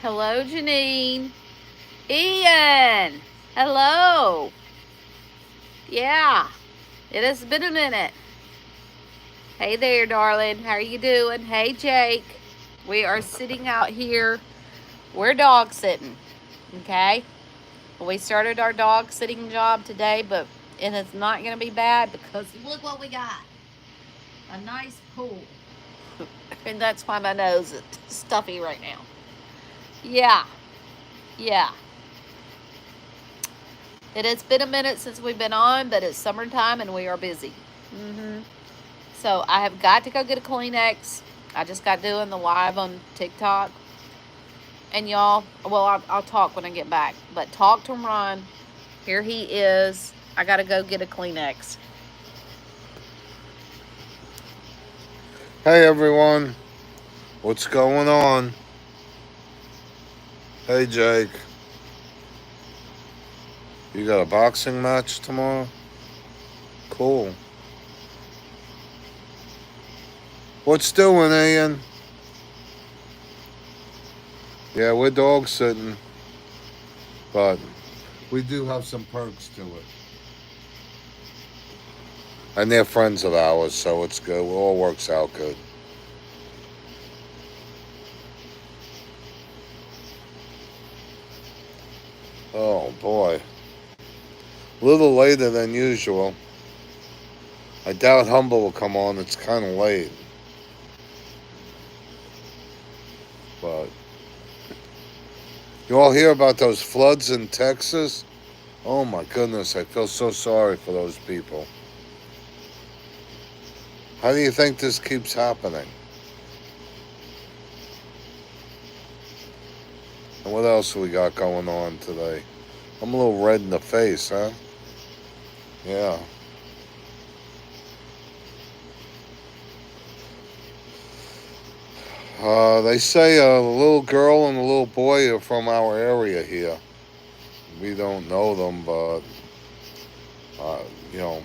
Hello, Janine. Ian. Hello. Yeah, it has been a minute. Hey there, darling. How are you doing? Hey, Jake. We are sitting out here. We're dog sitting, okay? We started our dog sitting job today, but it is not going to be bad because look what we got. A nice pool. And that's why my nose is stuffy right now. Yeah, yeah. It has been a minute since we've been on, but it's summertime and we are busy. So I have got to go get a Kleenex. I just got doing the live on TikTok. And y'all, well, I'll talk when I get back. But talk to Ron. Here he is. I got to go get a Kleenex. Hey everyone, what's going on? Hey Jake, you got a boxing match tomorrow? Cool. What's doing, Ian? Yeah, we're dog sitting, but we do have some perks to it. And they're friends of ours, so it's good. It all works out good. Oh boy. A little later than usual. I doubt Humble will come on. It's kind of late. But you all hear about those floods in Texas? Oh my goodness, I feel so sorry for those people. How do you think this keeps happening? And what else we got going on today? I'm a little red in the face, huh? Yeah. They say a little girl and a little boy are from our area here. We don't know them, but, uh, you know,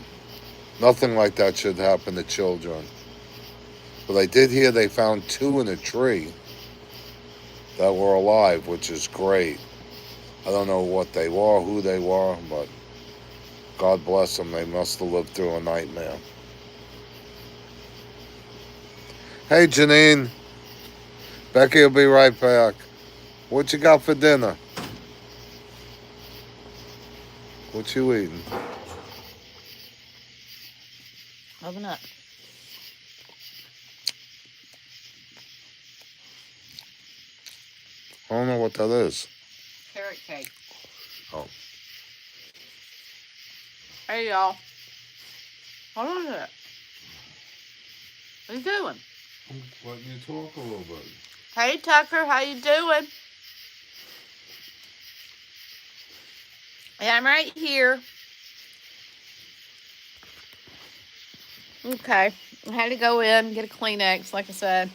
nothing like that should happen to children. But I did hear they found two in a tree that were alive, which is great. I don't know what they were, who they were, but God bless them. They must have lived through a nightmare. Hey, Janine. Becky will be right back. What you got for dinner? What you eating? Open up. I don't know what that is. Carrot cake. Oh. Hey, y'all. Hold on to it. What are you doing? I'm letting you talk a little bit. Hey, Tucker. How you doing? Yeah, I'm right here. Okay. I had to go in, get a Kleenex, like I said.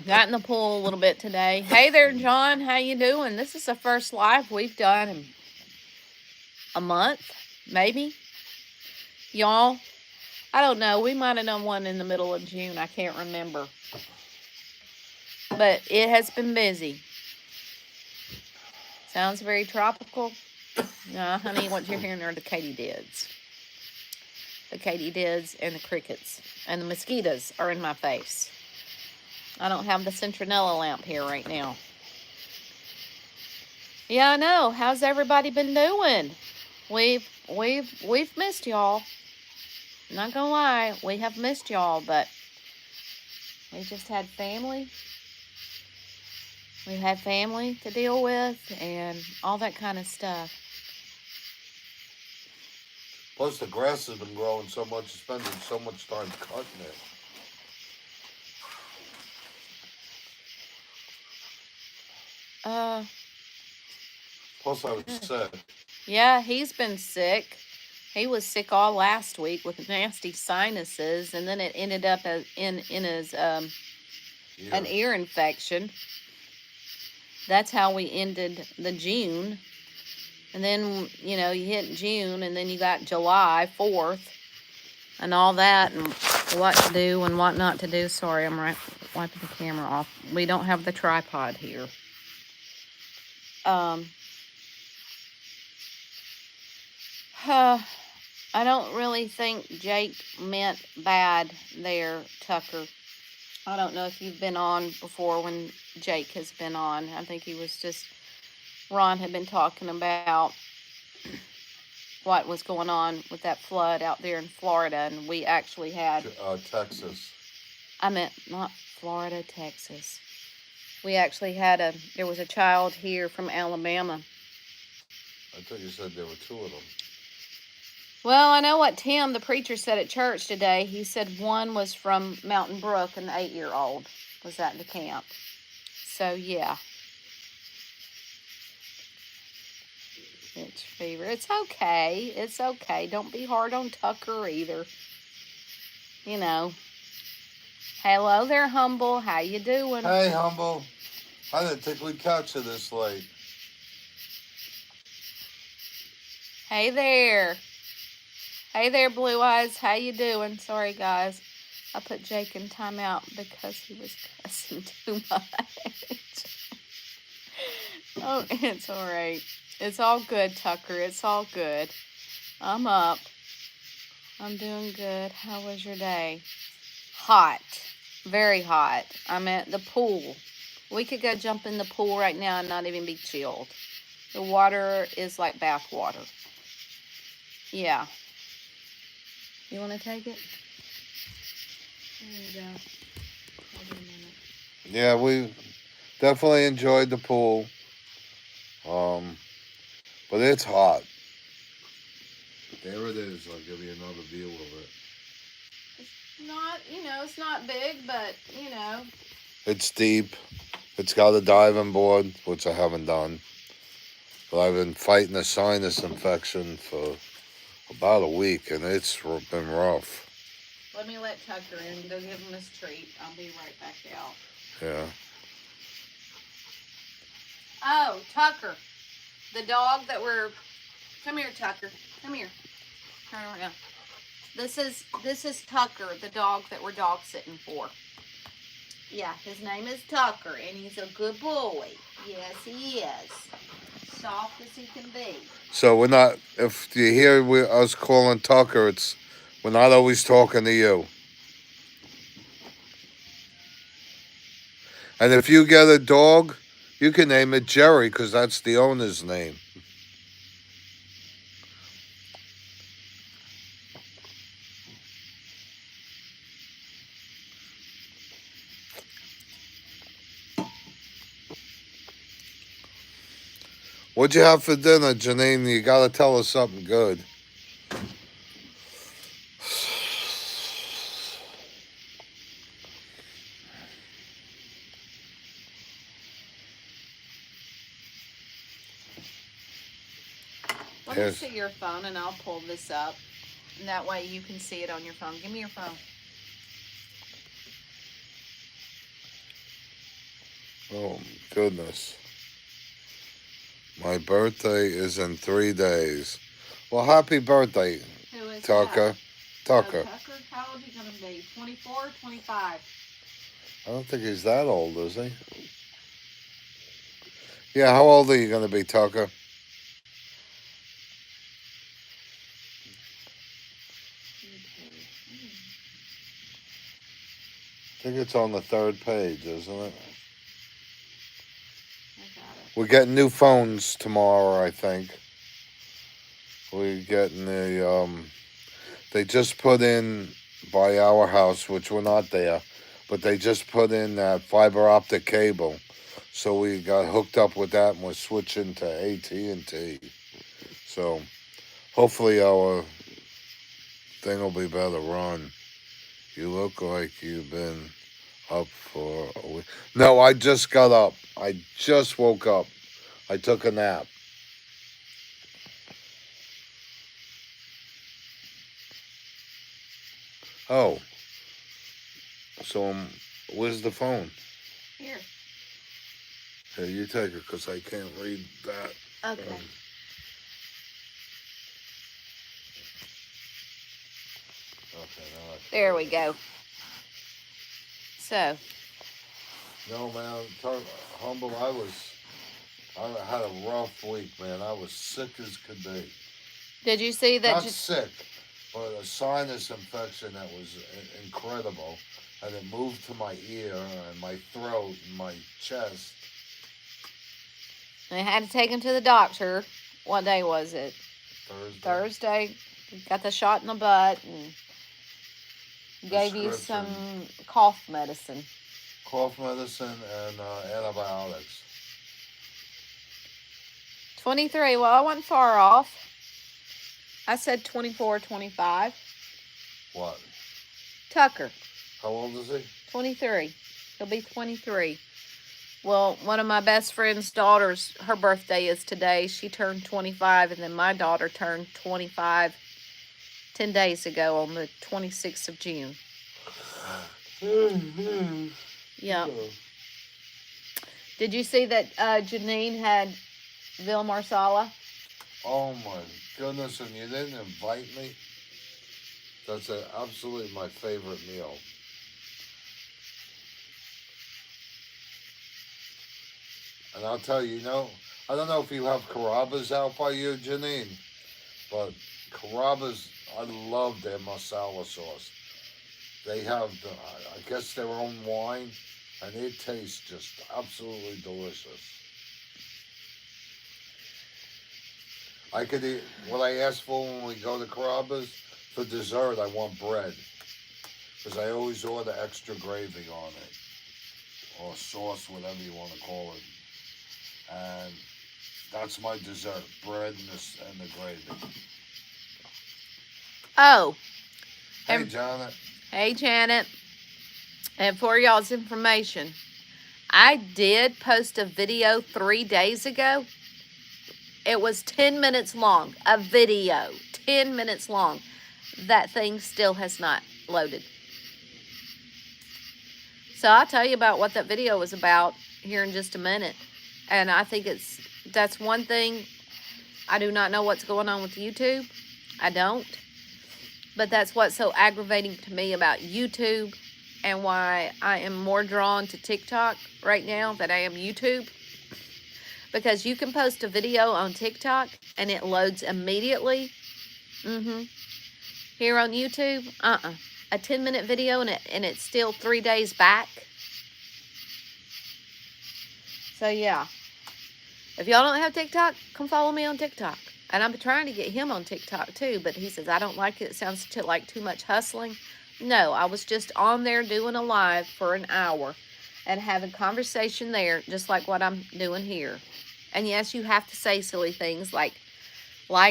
Got in the pool a little bit today. Hey there, John. How you doing? This is the first live we've done in a month, maybe. Y'all, I don't know. We might have done one in the middle of June. I can't remember. But it has been busy. Sounds very tropical. No, honey, what you're hearing are the katydids. The katydids and the crickets. And the mosquitoes are in my face. I don't have the citronella lamp here right now. Yeah, I know. How's everybody been doing? We've missed y'all. Not gonna lie, we have missed y'all, but we just had family. We had family to deal with and all that kind of stuff. Plus, the grass has been growing so much, spending so much time cutting it. Uh, Plus, I was sick. yeah, he's been sick. He was sick all last week with nasty sinuses, and then it ended up in his an ear infection. That's how we ended the June. And then, you know, you hit June, and then you got July 4th and all that, and what to do and what not to do. Sorry, I'm right wiping the camera off. We don't have the tripod here. I don't really think Jake meant bad there, Tucker. I don't know if you've been on before when Jake has been on. I think he was just, Ron had been talking about what was going on with that flood out there in Florida, and we actually had... Texas. I meant not Florida, Texas. We actually had there was a child here from Alabama. I thought you said there were two of them. Well, I know what Tim, the preacher, said at church today. He said one was from Mountain Brook, an 8-year-old was at the camp. So, yeah. It's fever. It's okay. It's okay. Don't be hard on Tucker either. You know. Hello there, Humble. How you doing? Hey, Humble. I didn't think we'd catch you this late. Hey there. Hey there, Blue Eyes. How you doing? Sorry, guys. I put Jake in timeout because he was cussing too much. Oh, it's all right. It's all good, Tucker. It's all good. I'm up. I'm doing good. How was your day? Hot. Very hot. I'm at the pool. We could go jump in the pool right now and not even be chilled. The water is like bath water. Yeah. You want to take it? There you go. Hold on a minute. Yeah, we definitely enjoyed the pool. But it's hot. There it is. I'll give you another view of it. It's not, it's not big, but, It's deep. It's got a diving board, which I haven't done. But I've been fighting a sinus infection for about a week, and it's been rough. Let me let Tucker in. Go give him his treat. I'll be right back out. Yeah. Oh, Tucker. The dog that we're... Come here, Tucker. Come here. Turn around. This is Tucker, the dog that we're dog sitting for. Yeah, his name is Tucker, and he's a good boy. Yes, he is. Soft as he can be. So we're not... If you hear us calling Tucker, we're not always talking to you. And if you get a dog, you can name it Jerry, because that's the owner's name. What'd you have for dinner, Janine? You gotta tell us something good. Let me see your phone, and I'll pull this up. And that way you can see it on your phone. Give me your phone. Oh, goodness. My birthday is in 3 days. Well, happy birthday, Who is Tucker. that? Tucker. Oh, Tucker? How old are you going to be? 24 or 25? I don't think he's that old, is he? Yeah, how old are you going to be, Tucker? I think it's on the 3rd page, isn't it? We're getting new phones tomorrow, I think. We're getting they just put in by our house, which we're not there, but they just put in that fiber optic cable. So we got hooked up with that, and we're switching to AT&T. So hopefully our thing will be better run. You look like you've been up for a week. No, I just got up. I just woke up. I took a nap. Oh. So where's the phone? Here. Here, you take it, because I can't read that. Okay. Okay, now there we go. So, No, man, humble. I had a rough week, man. I was sick as could be. Did you see that? Not sick, but a sinus infection that was incredible, and it moved to my ear and my throat and my chest. They had to take him to the doctor. What day was it? Thursday. Thursday. Got the shot in the butt and gave you some cough medicine. Cough medicine and antibiotics. 23. Well, I wasn't far off. I said 24, 25. What? Tucker. How old is he? 23. He'll be 23. Well, one of my best friend's daughters, her birthday is today. She turned 25, and then my daughter turned 25 10 days ago on the 26th of June. Yeah. Did you see that Janine had Ville Marsala? Oh my goodness, and you didn't invite me? That's absolutely my favorite meal. And I'll tell you, I don't know if you have Carrabba's out by you, Janine, but Carrabba's, I love their masala sauce. They have, I guess, their own wine, and it tastes just absolutely delicious. I could eat, what I ask for when we go to Carrabba's, for dessert, I want bread. Because I always order extra gravy on it. Or sauce, whatever you want to call it. And that's my dessert, bread and the gravy. Oh. Hey, Janet. Hey, Janet. And for y'all's information, I did post a video 3 days ago. It was 10 minutes long. A video. 10 minutes long. That thing still has not loaded. So I'll tell you about what that video was about here in just a minute. And I think that's one thing. I do not know what's going on with YouTube. I don't. But that's what's so aggravating to me about YouTube and why I am more drawn to TikTok right now than I am YouTube. Because you can post a video on TikTok and it loads immediately. Here on YouTube, a 10-minute video and it's still 3 days back. So yeah. If y'all don't have TikTok, come follow me on TikTok. And I'm trying to get him on TikTok too, but he says, I don't like it. It sounds like too much hustling. No, I was just on there doing a live for an hour and having conversation there, just like what I'm doing here. And yes, you have to say silly things like,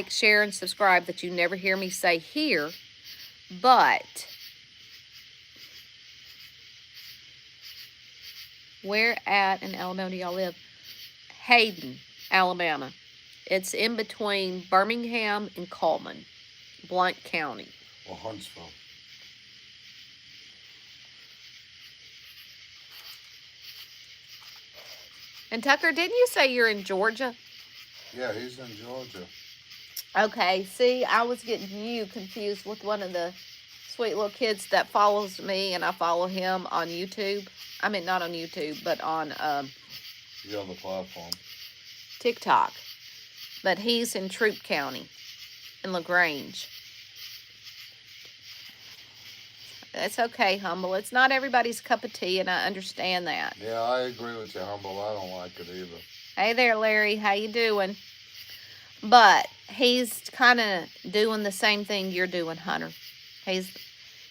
share, and subscribe that you never hear me say here. But where at in Alabama do y'all live? Hayden, Alabama. It's in between Birmingham and Coleman, Blount County. Or Huntsville. And Tucker, didn't you say you're in Georgia? Yeah, he's in Georgia. Okay, see, I was getting you confused with one of the sweet little kids that follows me, and I follow him on YouTube. I mean, not on YouTube, but on the other platform. TikTok. But he's in Troup County, in LaGrange. That's okay, Humble. It's not everybody's cup of tea, and I understand that. Yeah, I agree with you, Humble. I don't like it either. Hey there, Larry. How you doing? But he's kind of doing the same thing you're doing, Hunter.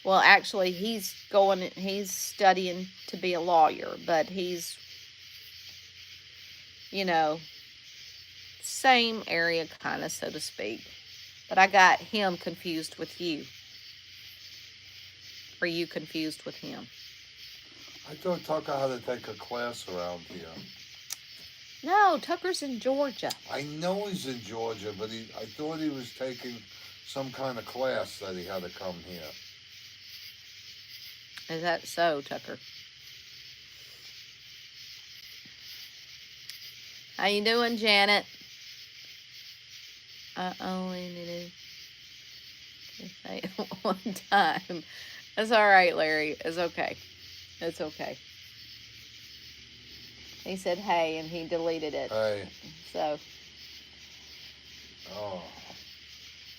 Well, actually, he's studying to be a lawyer, but he's, same area kind of, so to speak. But I got him confused with you. Or you confused with him? I thought Tucker had to take a class around here. No, Tucker's in Georgia. I know he's in Georgia, but I thought he was taking some kind of class that he had to come here. Is that so, Tucker? How you doing, Janet? I only needed to say it one time. It's all right, Larry. It's okay. It's okay. He said hey, and he deleted it. Hey. So. Oh.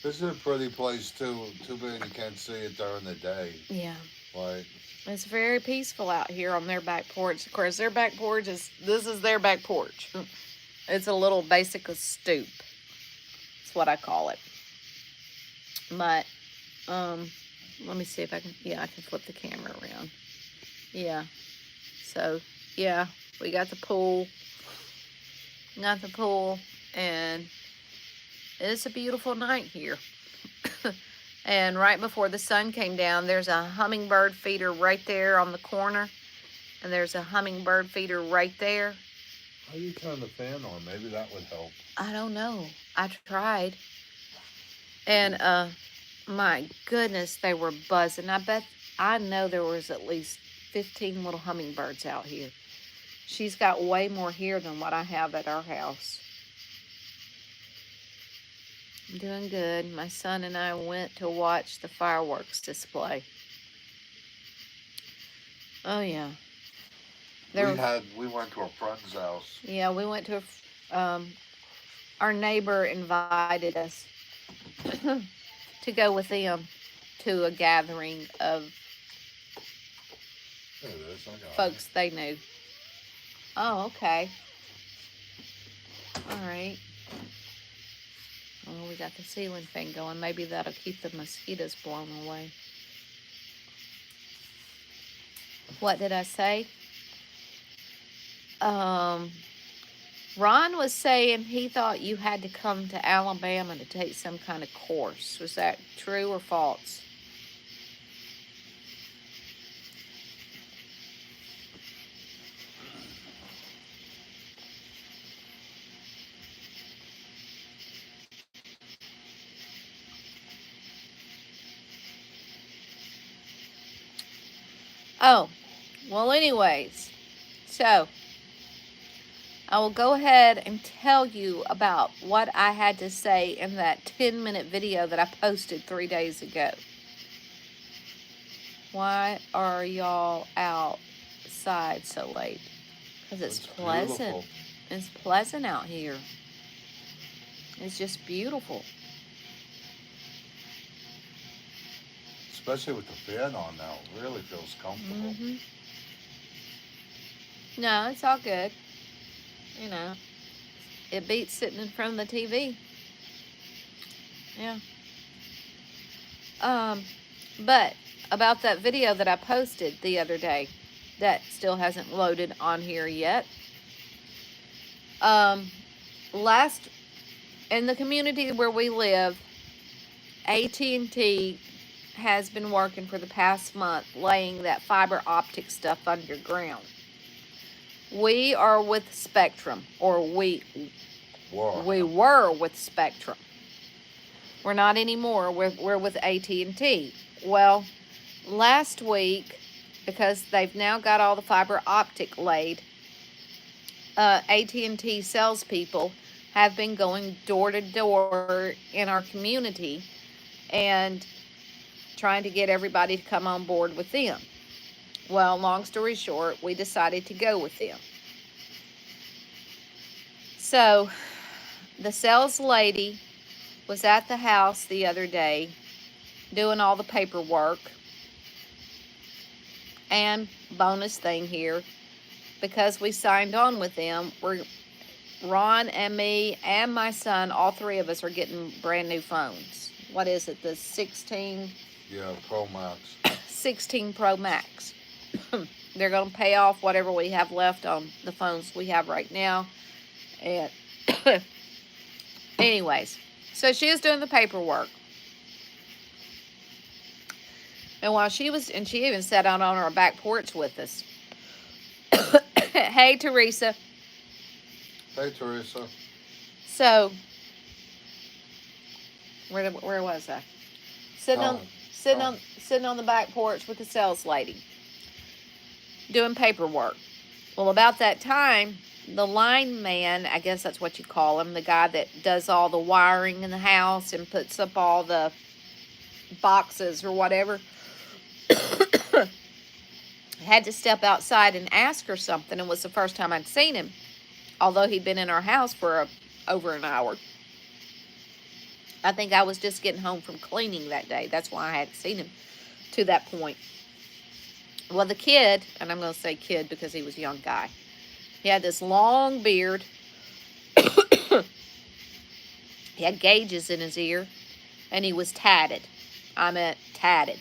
This is a pretty place, too. Too bad you can't see it during the day. Yeah. Like. It's very peaceful out here on their back porch. Of course, their back porch this is their back porch. It's a little basic stoop. That's what I call it. But, let me see if I can, yeah, I can flip the camera around. Yeah. So, yeah, we got the pool. And it's a beautiful night here. And right before the sun came down, there's a hummingbird feeder right there on the corner. And there's a hummingbird feeder right there. How do you turn the fan on? Maybe that would help. I don't know. I tried. And, my goodness, they were buzzing. I know there was at least 15 little hummingbirds out here. She's got way more here than what I have at our house. I'm doing good. My son and I went to watch the fireworks display. Oh, yeah. We went to a friend's house. Yeah, we went to our neighbor invited us to go with them to a gathering of folks they knew. Oh, okay. All right. Oh, we got the ceiling fan going. Maybe that'll keep the mosquitoes blown away. What did I say? Ron was saying he thought you had to come to Alabama to take some kind of course. Was that true or false? Oh, well, anyways, so I will go ahead and tell you about what I had to say in that 10-minute video that I posted 3 days ago. Why are y'all outside so late? Because it's pleasant. Beautiful. It's pleasant out here. It's just beautiful. Especially with the fan on now. It really feels comfortable. Mm-hmm. No, it's all good. You know, it beats sitting in front of the TV. Yeah. But about that video that I posted the other day that still hasn't loaded on here yet. Last, in the community where we live, AT&T has been working for the past month laying that fiber optic stuff underground. We are with Spectrum, or we were with Spectrum. We're not anymore. We're with AT&T. Well, last week, because they've now got all the fiber optic laid, AT&T salespeople have been going door to door in our community and trying to get everybody to come on board with them. Well, long story short, we decided to go with them. So, the sales lady was at the house the other day doing all the paperwork. And bonus thing here, because we signed on with them, Ron and me and my son, all three of us are getting brand new phones. What is it, the 16? Yeah, Pro Max. 16 Pro Max. They're going to pay off whatever we have left on the phones we have right now. And anyways, so she was doing the paperwork. And while she even sat out on our back porch with us. Hey, Teresa. Hey, Teresa. So, where was I? Sitting on the back porch with the sales lady, doing paperwork. Well, about that time, the line man, I guess that's what you call him, the guy that does all the wiring in the house and puts up all the boxes or whatever, had to step outside and ask her something. It was the first time I'd seen him, although he'd been in our house for over an hour. I think I was just getting home from cleaning that day. That's why I hadn't seen him to that point. Well, the kid, and I'm going to say kid because he was a young guy, he had this long beard. He had gauges in his ear, and he was tatted. I meant tatted.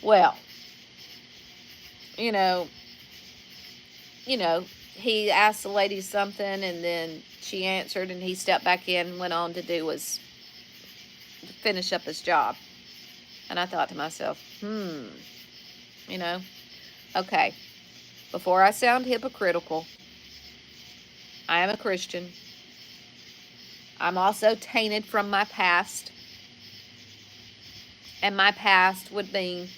Well, you know, he asked the lady something, and then she answered, and he stepped back in and went on to do was to finish up his job. And I thought to myself, okay, before I sound hypocritical, I am a Christian. I'm also tainted from my past. And my past would mean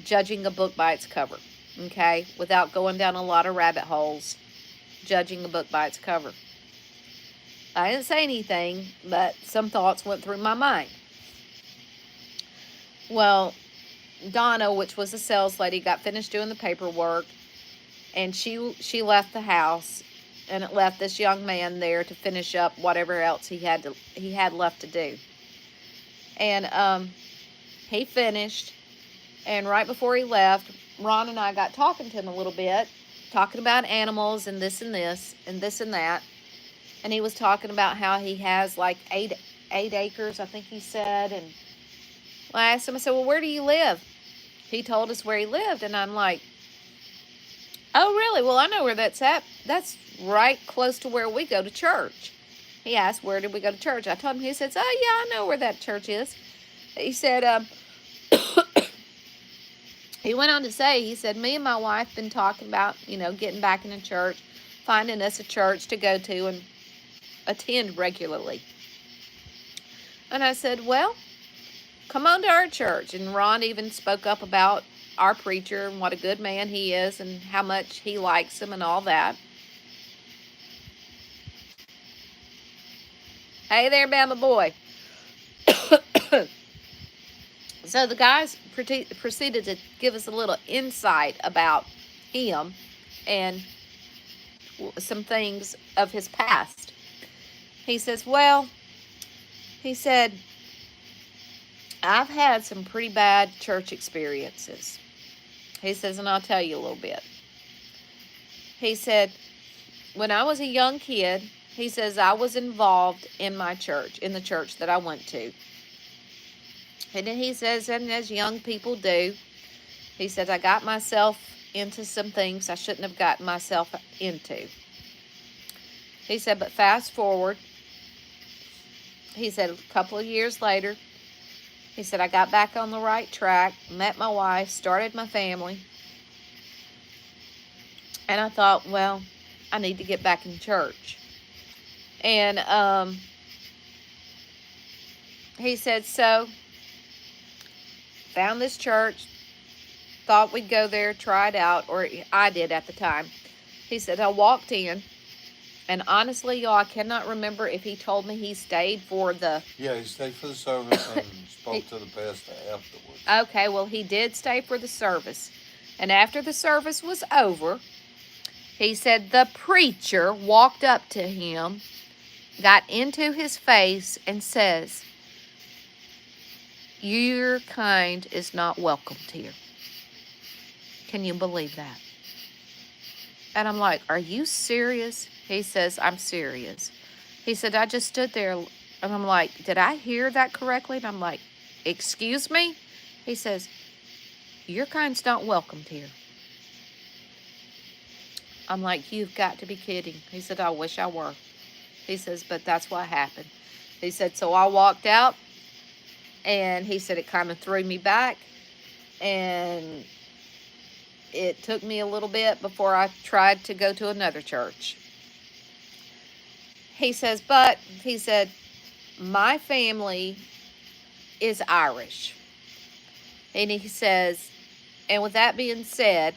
judging a book by its cover, okay? Without going down a lot of rabbit holes, judging a book by its cover. I didn't say anything, but some thoughts went through my mind. Well, Donna, which was a sales lady, got finished doing the paperwork, and she left the house, and it left this young man there to finish up whatever else he had left to do. And he finished, and right before he left, Ron and I got talking to him a little bit, talking about animals and this and this and this and that. And he was talking about how he has like eight acres, I think he said. And I asked him, I said, well, where do you live? He told us where he lived, and I'm like, oh, really? Well, I know where that's at. That's right close to where we go to church. He asked, where did we go to church? I told him. He says, oh, yeah, I know where that church is. He said, he went on to say, he said, me and my wife been talking about, getting back into church, finding us a church to go to and attend regularly. And I said, well, come on to our church. And Ron even spoke up about our preacher and what a good man he is and how much he likes him and all that. Hey there, Bama boy. So the guys proceeded to give us a little insight about him and some things of his past. He says, well, he said, I've had some pretty bad church experiences. He says, and I'll tell you a little bit. He said, when I was a young kid, he says, I was involved in my church, in the church that I went to. And then he says, and as young people do, he says, I got myself into some things I shouldn't have gotten myself into. He said, but fast forward, he said, a couple of years later, he said, I got back on the right track, met my wife, started my family. And I thought, well, I need to get back in church. And he said, so, found this church, thought we'd go there, try it out, or I did at the time. He said, I walked in, and honestly, y'all, I cannot remember if he told me he stayed for the... Yeah, he stayed for the service and spoke to the pastor afterwards. Okay, well, he did stay for the service. And after the service was over, he said the preacher walked up to him, got into his face, and says, your kind is not welcomed here. Can you believe that? And I'm like, are you serious? He says, I'm serious. He said, I just stood there, and I'm like, did I hear that correctly? And I'm like, excuse me? He says, your kind's not welcomed here. I'm like, you've got to be kidding. He said, I wish I were. He says, but that's what happened. He said, so I walked out, and he said it kind of threw me back, and it took me a little bit before I tried to go to another church. He says, but, he said, my family is Irish. And he says, and with that being said,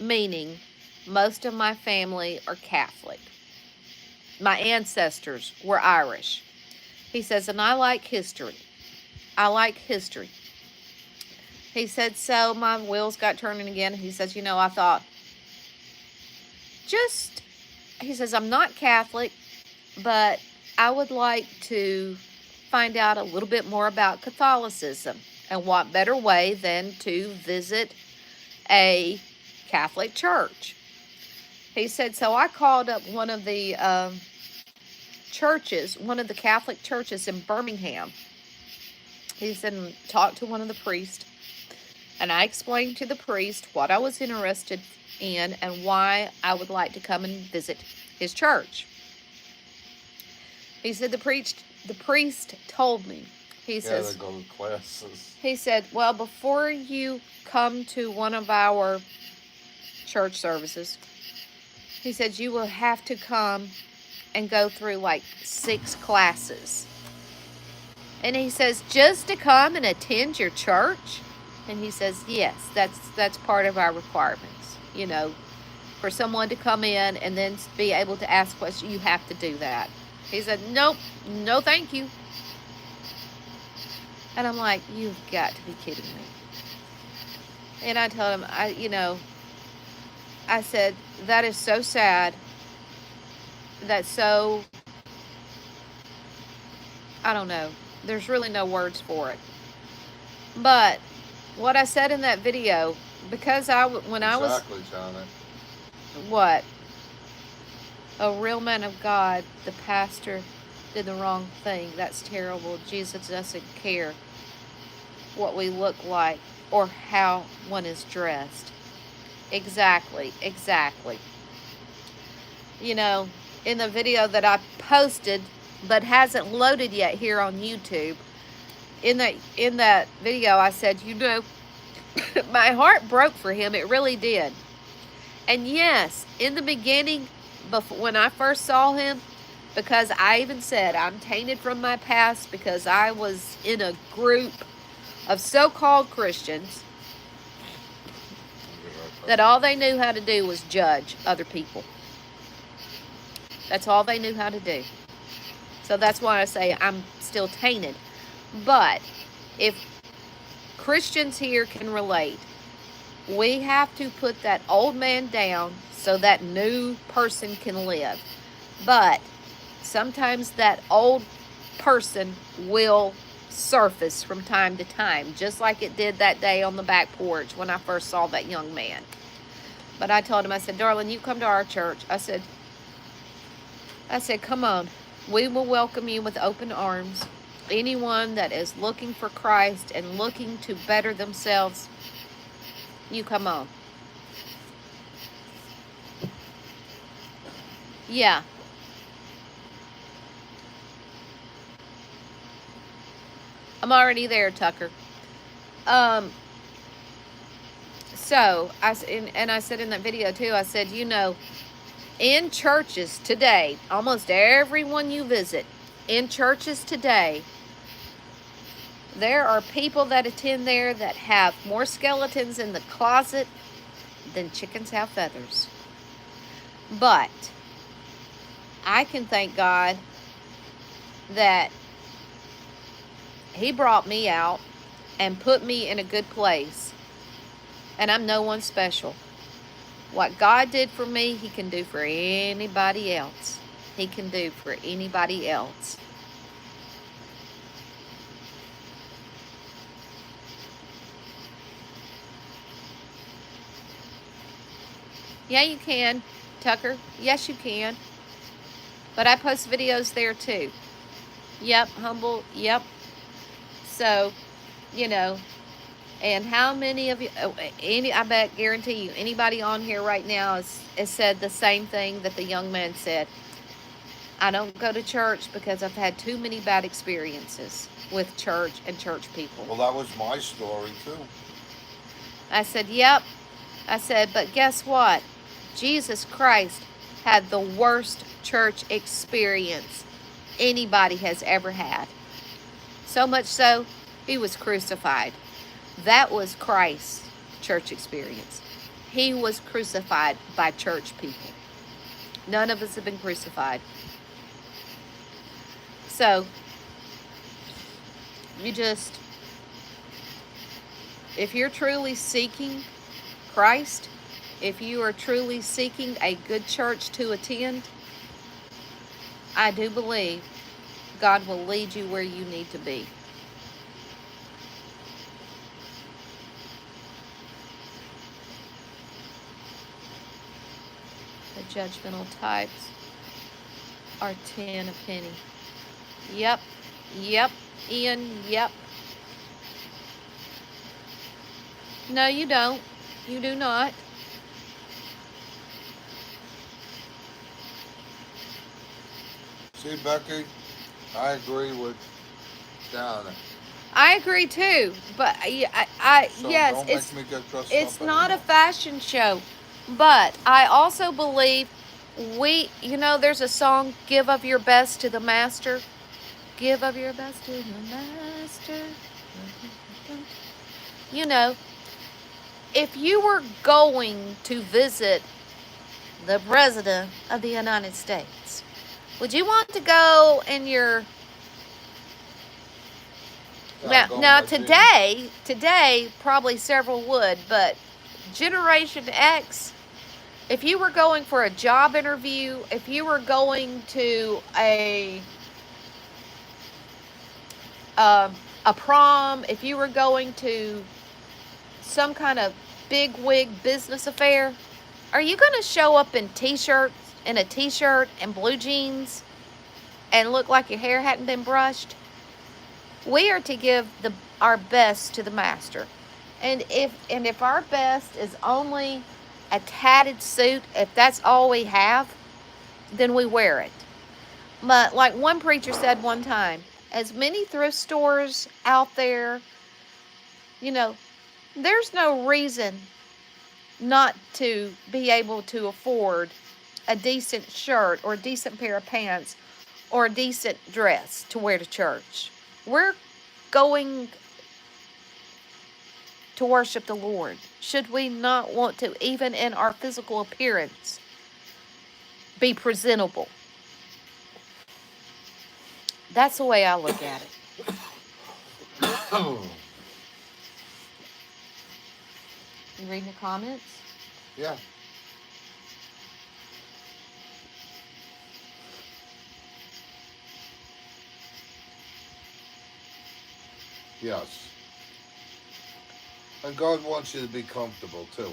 meaning most of my family are Catholic. My ancestors were Irish. He says, and I like history. I like history. He said, so my wheels got turning again. He says, I thought, he says, I'm not Catholic, but I would like to find out a little bit more about Catholicism. And what better way than to visit a Catholic church? He said, so I called up one of the churches, one of the Catholic churches in Birmingham. He said, talk to one of the priests. And I explained to the priest what I was interested in and why I would like to come and visit his church. He said, the priest told me. He says, they go to classes. He said, well, before you come to one of our church services, he said, you will have to come and go through like 6 classes. And he says, just to come and attend your church? And he says, yes, that's part of our requirements. For someone to come in and then be able to ask questions, you have to do that. He said, nope, no thank you. And I'm like, you've got to be kidding me. And I told him, I said, that is so sad. That's so, I don't know. There's really no words for it. But what I said in that video, because Exactly, Johnny. What? A real man of God, the pastor did the wrong thing. That's terrible. Jesus doesn't care what we look like or how one is dressed. Exactly. In the video that I posted but hasn't loaded yet here on YouTube, in that video I said, my heart broke for him. It really did. And yes, in the beginning, when I first saw him, because I even said I'm tainted from my past because I was in a group of so-called Christians that all they knew how to do was judge other people. That's all they knew how to do. So that's why I say I'm still tainted. But if Christians here can relate, we have to put that old man down so that new person can live. But sometimes that old person will surface from time to time, just like it did that day on the back porch when I first saw that young man. But I told him, I said, darling, you come to our church. I said, come on. We will welcome you with open arms. Anyone that is looking for Christ and looking to better themselves, you come on. Yeah. I'm already there, Tucker. So, I said in that video too, I said, in churches today, almost everyone you visit, in churches today, there are people that attend there that have more skeletons in the closet than chickens have feathers. But I can thank God that He brought me out and put me in a good place. And I'm no one special. What God did for me, He can do for anybody else. He can do for anybody else. Yeah, you can, Tucker. Yes, you can. But I post videos there too. Yep, humble. Yep. So, and how many of you, I guarantee you, anybody on here right now has said the same thing that the young man said. I don't go to church because I've had too many bad experiences with church and church people. Well, that was my story too. I said, yep. I said, but guess what? Jesus Christ had the worst church experience anybody has ever had. So much so, He was crucified. That was Christ's church experience. He was crucified by church people. None of us have been crucified. So, If you're truly seeking Christ, if you are truly seeking a good church to attend, I do believe God will lead you where you need to be. The judgmental types are 10 a penny. Yep, yep, Ian, yep. No, you don't. You do not. See, Becky, I agree with Donna. I agree too, but So yes, don't make me get dressed it's up not a anymore. fashion show, but I also believe there's a song, "Give of Your Best to the Master." Give of your best to the Master. You know, if you were going to visit the President of the United States, would you want to go in your Yeah, go in now my jeans. today probably several would, but Generation X, if you were going for a job interview, if you were going to a prom, if you were going to some kind of big wig business affair, are you going to show up in a t-shirt and blue jeans and look like your hair hadn't been brushed? We are to give our best to the master. And if our best is only a tatted suit, if that's all we have, then we wear it. But like one preacher said one time, as many thrift stores out there, you know, there's no reason not to be able to afford a decent shirt or a decent pair of pants or a decent dress to wear to church. We're going to worship the Lord. Should we not want to, even in our physical appearance, be presentable? That's the way I look at it. You reading the comments? Yeah. Yes. And God wants you to be comfortable too.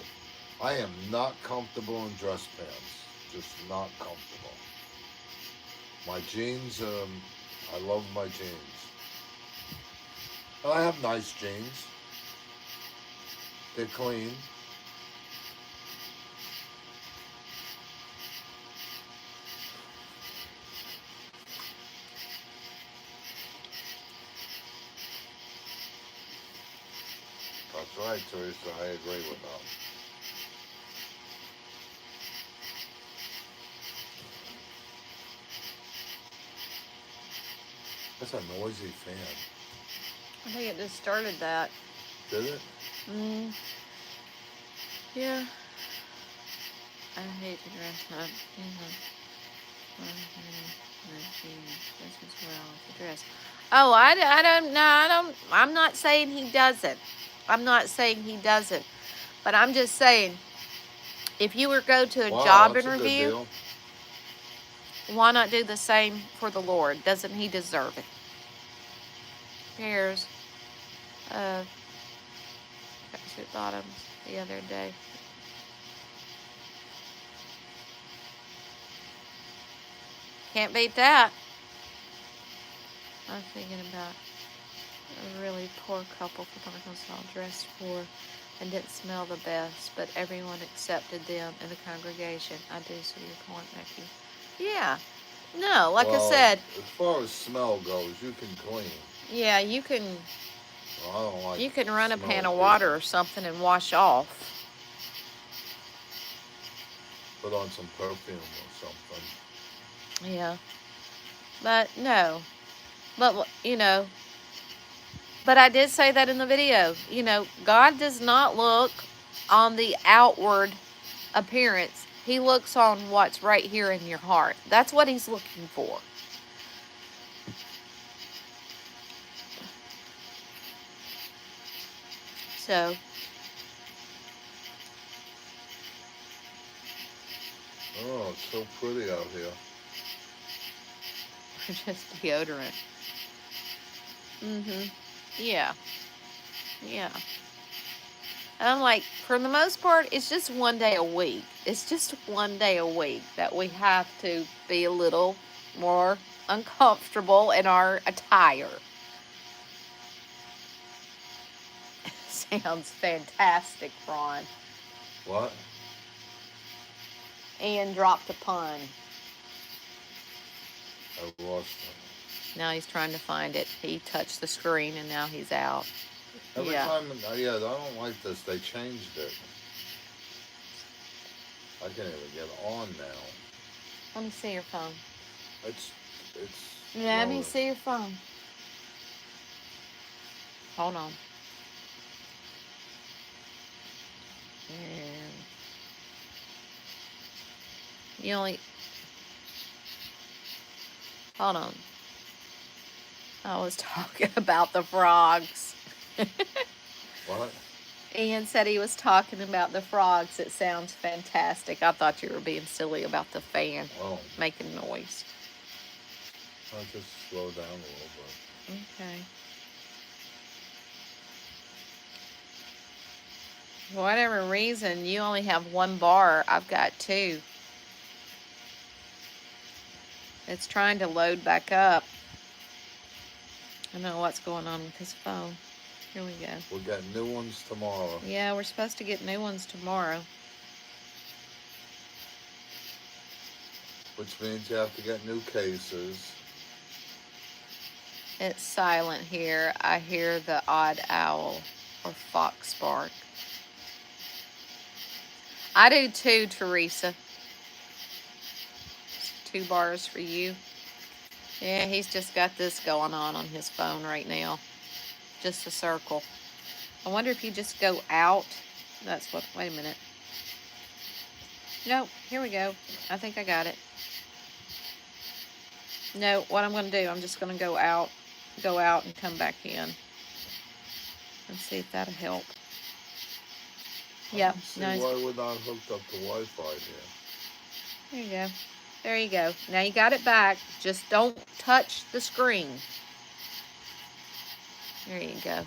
I am not comfortable in dress pants. Just not comfortable. My jeans, I love my jeans. I have nice jeans. They're clean. That's right, Teresa. I agree with that. That's a noisy fan. I think it just started that. Did it? Yeah. I hate to dress up. This is well to dress. Oh, I don't, no, I don't, I'm not saying he doesn't. I'm not saying he doesn't. But I'm just saying, if you were to go to a job That's interview, a good deal. why not do the same for the Lord? Doesn't he deserve it? Pairs of tracksuit bottoms the other day. Can't beat that. I'm thinking about a really poor couple for Arkansas dressed for and didn't smell the best, but everyone accepted them in the congregation. I do see your point, Becky. Yeah. No, like I said. As far as smell goes, you can clean. Yeah, you can. Well, I don't like. You can run a pan of water or something and wash off. Put on some perfume or something. Yeah. But no. But but I did say that in the video. God does not look on the outward appearance. He looks on what's right here in your heart. That's what he's looking for. So, Oh, it's so pretty out here. just deodorant. Yeah. Yeah. And I'm like, for the most part, it's just one day a week. It's just one day a week that we have to be a little more uncomfortable in our attire. Sounds fantastic, Ron. What? Ian dropped a pun. I lost it. Now he's trying to find it. He touched the screen and now he's out. Every time, yeah, I don't like this. They changed it. I can't even get on now. Let me see your phone. It's. Let me see your phone. Hold on. And you only. Hold on. I was talking about the frogs. What? Ian said he was talking about the frogs. It sounds fantastic. I thought you were being silly about the fan making noise. I'll just slow down a little bit. Okay. For whatever reason, you only have one bar. I've got two. It's trying to load back up. I don't know what's going on with his phone. Here we go. We'll get new ones tomorrow. Yeah, we're supposed to get new ones tomorrow. Which means you have to get new cases. It's silent here. I hear the odd owl or fox bark. I do too, Teresa. 2 bars for you. Yeah, he's just got this going on his phone right now. Just a circle. I wonder if you just go out. That's what, wait a minute. Nope, here we go. I think I got it. No, what I'm going to do, I'm just going to go out and come back in. And see if that'll help. Yep. Why we're not hooked up to Wi-Fi here. There you go. There you go. Now you got it back. Just don't touch the screen. There you go.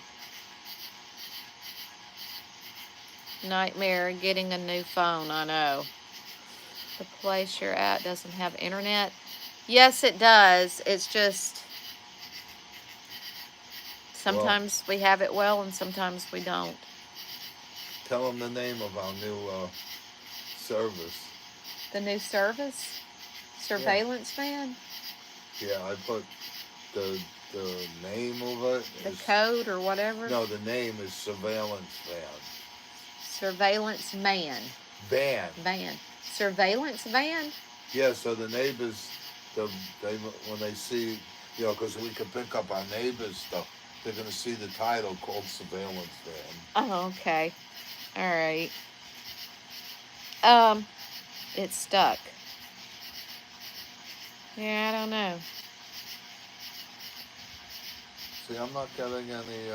Nightmare getting a new phone, I know. The place you're at doesn't have internet. Yes, it does. It's just sometimes we have it well and sometimes we don't. Tell them the name of our new service. The new service? Surveillance van? Yeah, I put the name of it. The code or whatever? No, the name is surveillance van. Surveillance man. Van. Van. Surveillance van? Yeah, so the neighbors, when they see, because we can pick up our neighbors' stuff, they're going to see the title called surveillance van. Oh, okay. All right. It's stuck. Yeah, I don't know. See, I'm not getting any,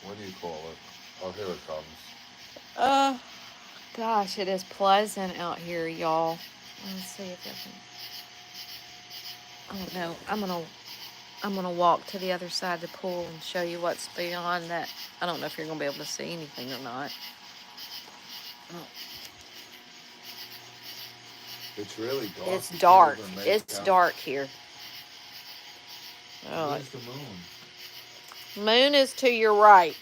what do you call it? Oh, here it comes. Gosh, it is pleasant out here, y'all. Let's see if I can. I don't know. I'm gonna walk to the other side of the pool and show you what's beyond that. I don't know if you're gonna be able to see anything or not. Oh. It's really dark. It's dark. It's dark here. Where's the moon? Moon is to your right.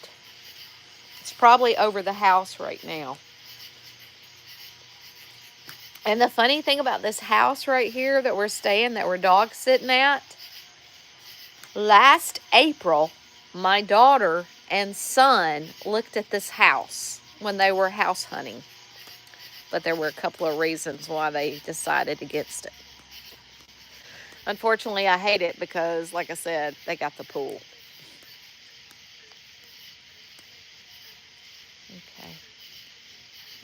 It's probably over the house right now. And the funny thing about this house right here that we're staying, that we're dog sitting at, last April, my daughter and son looked at this house when they were house hunting. But there were a couple of reasons why they decided against it. Unfortunately, I hate it because, like I said, they got the pool. Okay.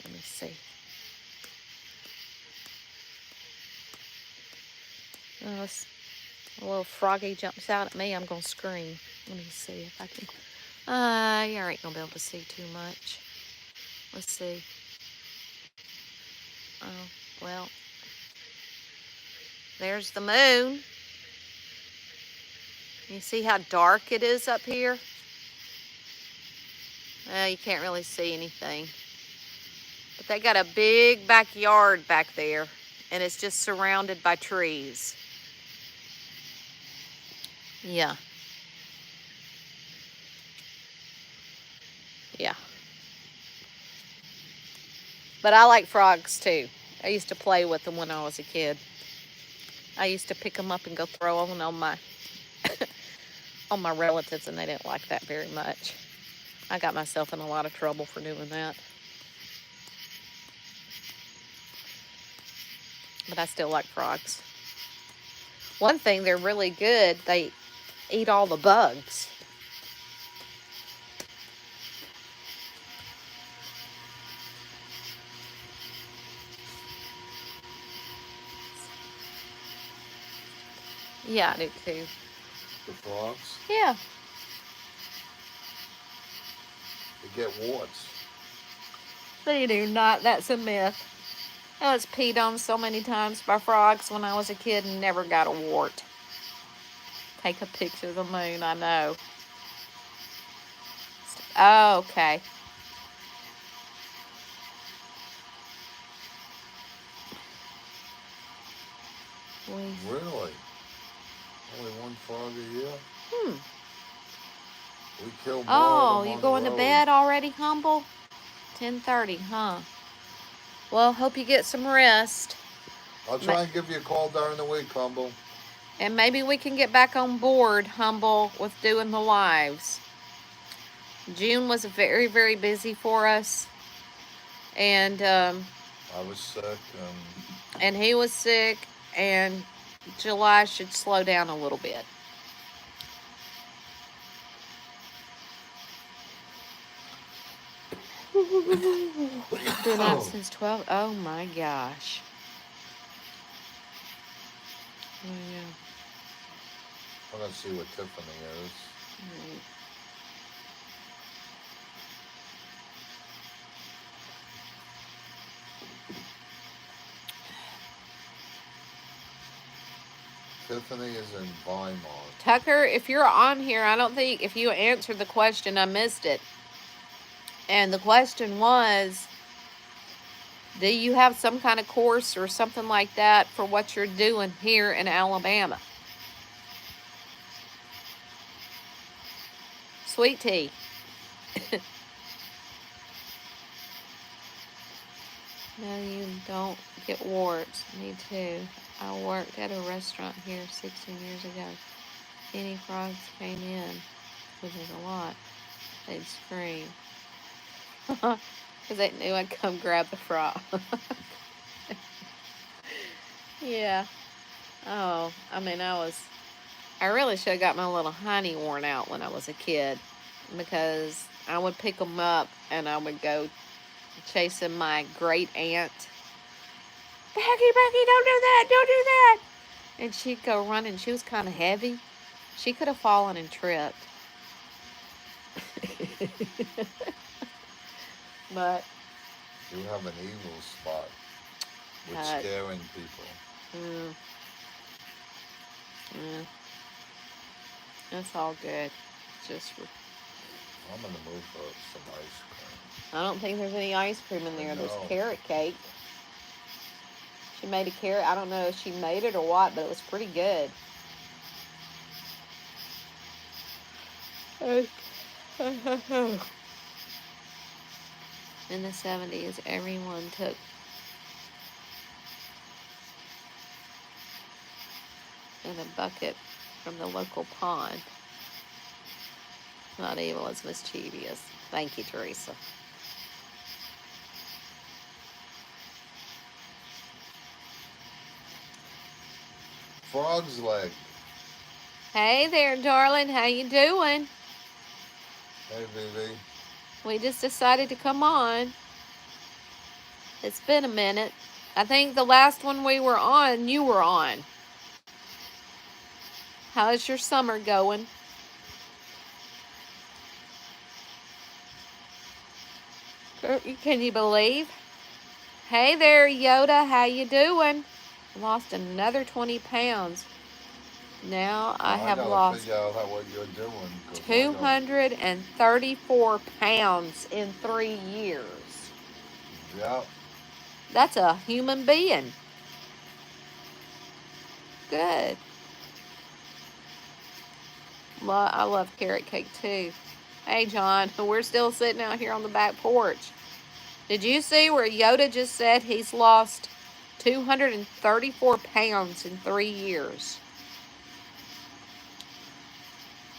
Let me see. Oh, a little froggy jumps out at me. I'm going to scream. Let me see if I can. You ain't gonna be able to see too much. Let's see. Oh, well, there's the moon. You see how dark it is up here? You can't really see anything. But they got a big backyard back there, and it's just surrounded by trees. Yeah. Yeah. But I like frogs too. I used to play with them when I was a kid. I used to pick them up and go throw them on my on my relatives, and they didn't like that very much. I got myself in a lot of trouble for doing that. But I still like frogs. One thing, they're really good. They eat all the bugs. Yeah, I do too. The frogs? Yeah. They get warts. They do not. That's a myth. I was peed on so many times by frogs when I was a kid and never got a wart. Take a picture of the moon, I know. Oh, okay. Really? Only one frog a year? We kill more. Oh, you going to bed already, Humble? 10:30, huh? Well, hope you get some rest. I'll try and give you a call during the week, Humble. And maybe we can get back on board, Humble, with doing the lives. June was very, very busy for us. And I was sick. And he was sick. And July should slow down a little bit. Been out since 12. Oh my gosh. Oh, yeah. I'm going to see what Tiffany is. Right. Tiffany is in Weimar. Tucker, if you're on here, I don't think if you answered the question, I missed it. And the question was, do you have some kind of course or something like that for what you're doing here in Alabama? Sweet tea. No, you don't get warts. Me too. I worked at a restaurant here 16 years ago. Any frogs came in, which is a lot, they'd scream. Because they knew I'd come grab the frog. Yeah. Oh, I mean, I really should have got my little honey worn out when I was a kid, because I would pick them up and I would go chasing my great aunt. Becky, don't do that. And she'd go running. She was kind of heavy. She could have fallen and tripped. But you have an evil spot with scaring people. That's all good. Just I'm in the mood for some ice cream. I don't think there's any ice cream in there. There's carrot cake. She made a carrot. I don't know if she made it or what, but it was pretty good. In the 70s, everyone took in a bucket from the local pond. Not evil, it's mischievous. Thank you, Teresa. Frog's leg. Hey there, darling. How you doing? Hey, baby. We just decided to come on. It's been a minute. I think the last one we were on, you were on. How's your summer going? Can you believe? Hey there, Yoda. How you doing? Lost another 20 pounds. Now I have gotta lost figure out what you're doing, 234 pounds in 3 years. Yeah. That's a human being. Good. I love carrot cake too. Hey, John, we're still sitting out here on the back porch. Did you see where Yoda just said he's lost 234 pounds in 3 years?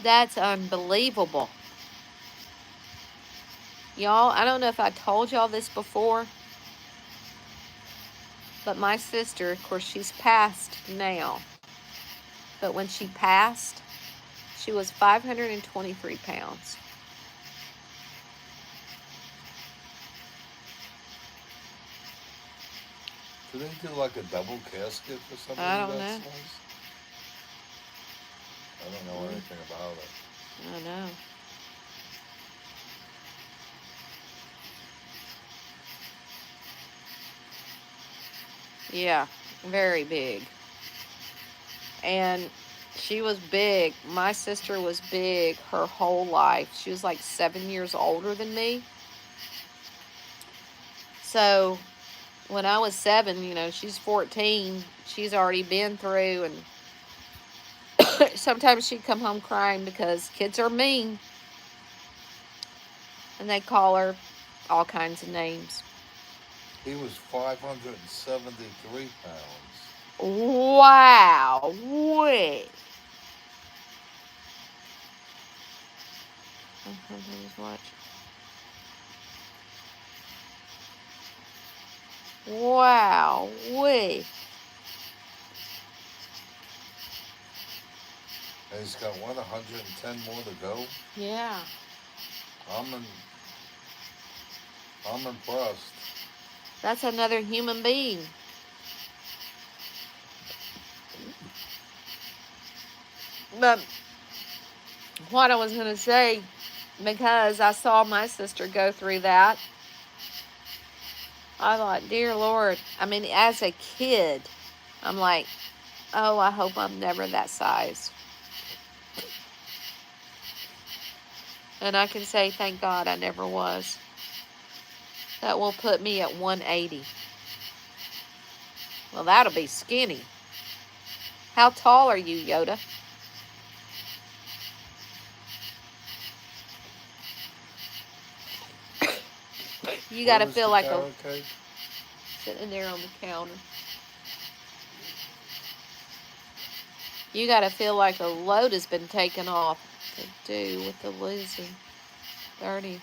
That's unbelievable. Y'all, I don't know if I told y'all this before, but my sister, of course, she's passed now. But when she passed, she was 523 pounds. Do they do like a double casket for somebody I don't that know. size? I don't know anything about it. I know. Yeah, very big. And she was big. My sister was big her whole life. She was like 7 years older than me. So when I was 7, you know, she's 14. She's already been through, and sometimes she'd come home crying because kids are mean. And they call her all kinds of names. He was 573 pounds. Wow. Wait. Watch. Wow. Wait. And he's got, what, 110 more to go? Yeah. I'm impressed. That's another human being. But what I was going to say, because I saw my sister go through that, I thought, dear Lord, I mean, as a kid, I'm like, oh, I hope I'm never that size. And I can say, thank God I never was. That will put me at 180. Well, that'll be skinny. How tall are you, Yoda? You got to feel like a... Sitting there on the counter. You got to feel like a load has been taken off to do with the losing 30.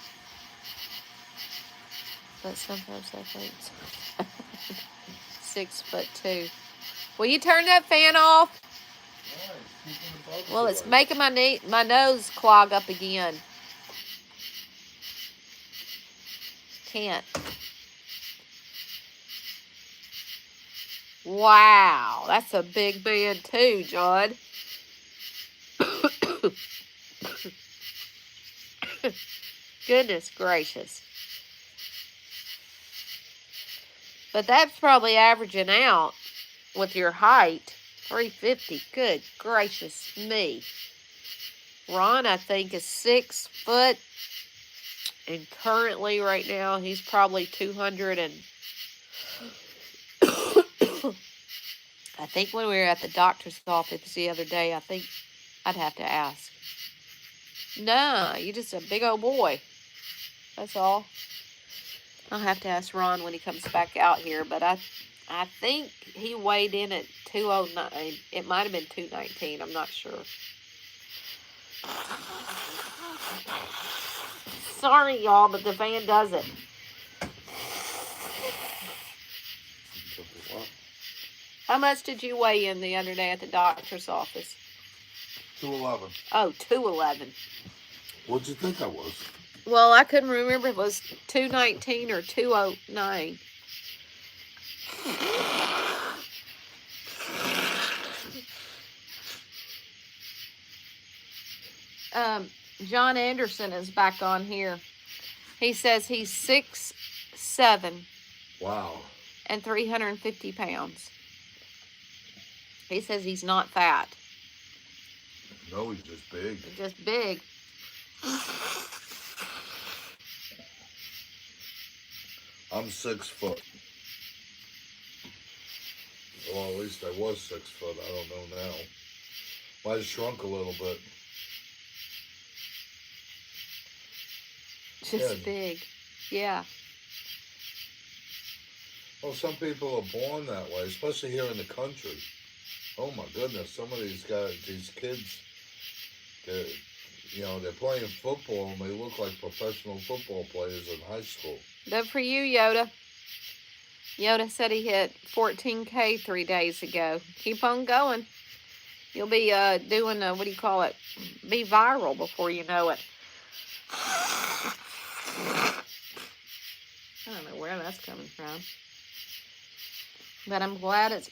But sometimes I think 6'2". Will you turn that fan off? Well, it's making my nose clog up again. Can't. Wow, that's a big bed too, John. Goodness gracious. But that's probably averaging out with your height. 350. Good gracious me. Ron, I think, is 6 foot. And currently, right now, he's probably 200 and... I think when we were at the doctor's office the other day, I think I'd have to ask. No, you're just a big old boy. That's all. I'll have to ask Ron when he comes back out here, but I think he weighed in at 209. It might have been 219. I'm not sure. Sorry, y'all, but the fan does it. How much did you weigh in the other day at the doctor's office? 211. Oh, 211. What'd you think I was? Well, I couldn't remember if it was 219 or 209. John Anderson is back on here. He says he's 6'7" Wow. and 350 pounds. He says he's not fat. No, he's just big. He's just big. I'm 6 foot. Well, at least I was 6 foot. I don't know now. Might have shrunk a little bit. Just big. Yeah. Well, some people are born that way, especially here in the country. Oh my goodness, some of these kids, they're playing football and they look like professional football players in high school. Good for you, Yoda. Yoda said he hit 14K 3 days ago. Keep on going. You'll be doing, what do you call it? Be viral before you know it. I don't know where that's coming from. But I'm glad it's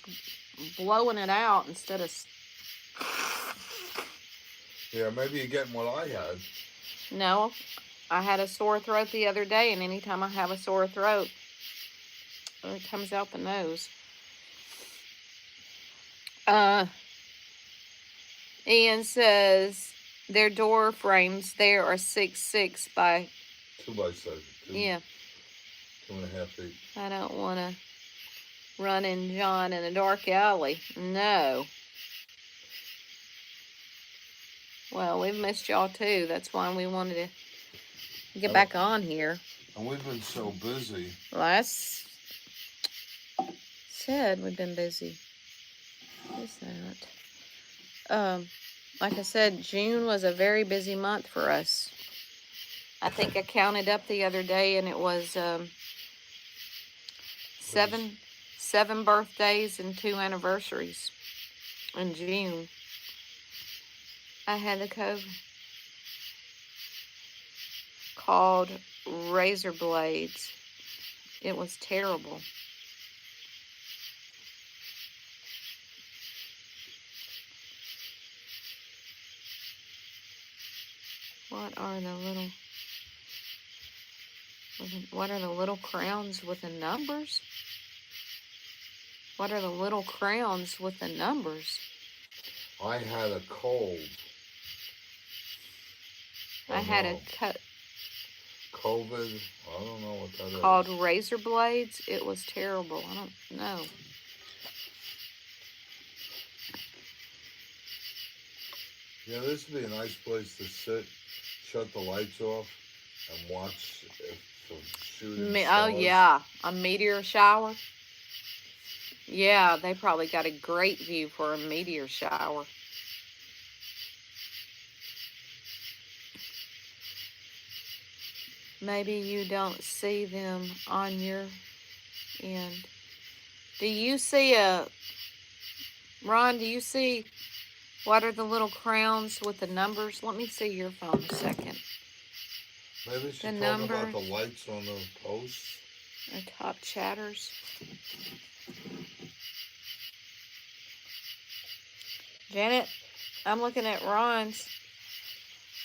blowing it out instead of... Yeah, maybe you're getting what I had. No, I had a sore throat the other day, and anytime I have a sore throat, it comes out the nose. Ian says their door frames there are 6'6" by... 2 by 6. Yeah. 2.5 feet. I don't want to run in John in a dark alley. No. Well, we've missed y'all too. That's why we wanted to get back on here. And we've been so busy. Last said we've been busy. What is that? Like I said, June was a very busy month for us. I think I counted up the other day, and it was seven birthdays and 2 anniversaries in June. I had the COVID called razor blades. It was terrible. What are the little crowns with the numbers? What are the little crowns with the numbers? I had a cold. I had a COVID. I don't know what that is. Called razor blades. It was terrible. I don't know. Yeah, this would be a nice place to sit, shut the lights off, and watch some shooting stars. Oh, yeah. A meteor shower. Yeah, they probably got a great view for a meteor shower. Maybe you don't see them on your end. Do you see Ron, do you see what are the little crowns with the numbers? Let me see your phone a second. Maybe she's talking about the lights on the posts. Or top chatters. Janet, I'm looking at Ron's.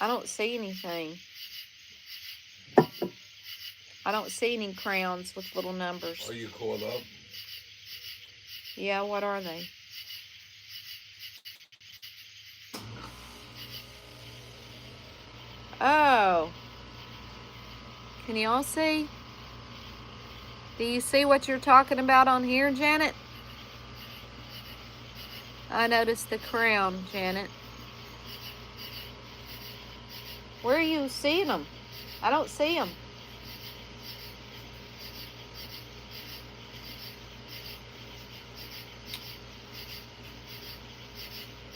I don't see anything. I don't see any crowns with little numbers. Are you caught up? Yeah, what are they? Oh. Can you all see? Do you see what you're talking about on here, Janet? I noticed the crown, Janet. Where are you seeing them? I don't see them.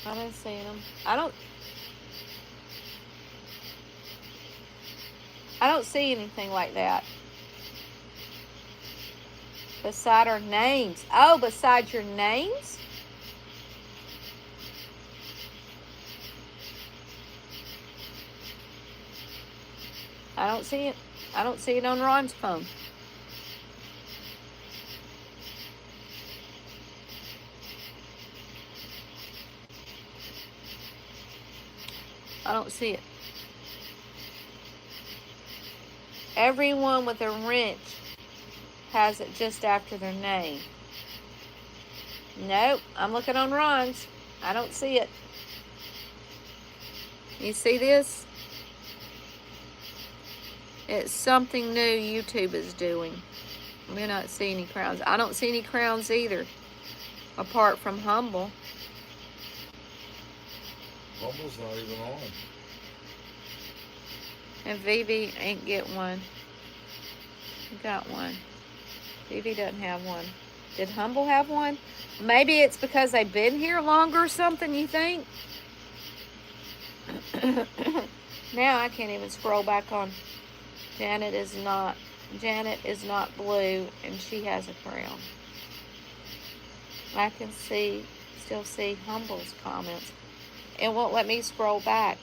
I don't see them. I don't see anything like that. Beside our names. Oh, beside your names? I don't see it. I don't see it on Ron's phone. I don't see it. Everyone with a wrench has it just after their name. Nope, I'm looking on Ron's. I don't see it. You see this? It's something new YouTube is doing. We don't see any crowns. I don't see any crowns either, apart from Humble. Humble's not even on. And Vivi ain't get one. Got one. Vivi doesn't have one. Did Humble have one? Maybe it's because they've been here longer or something, you think? Now I can't even scroll back on. Janet is not blue, and she has a crown. I can still see Humble's comments. It won't let me scroll back.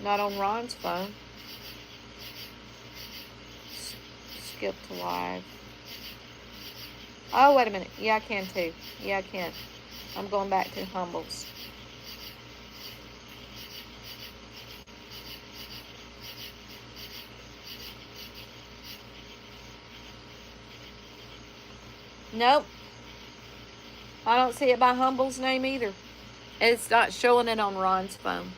Not on Ron's phone. Skip to live. Oh, wait a minute. Yeah, I can too. Yeah, I can. I'm going back to Humble's. Nope. I don't see it by Humble's name either. It's not showing it on Ron's phone.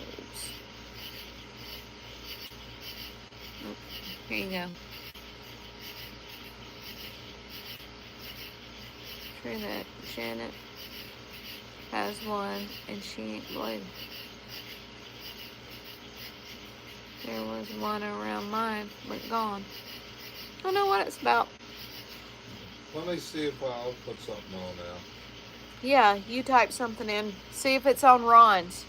Oops. Here you go. True that Janet has one and she ain't blue. There was one around mine, but gone. I don't know what it's about. Let me see if I'll put something on now. Yeah, you type something in. See if it's on Ron's.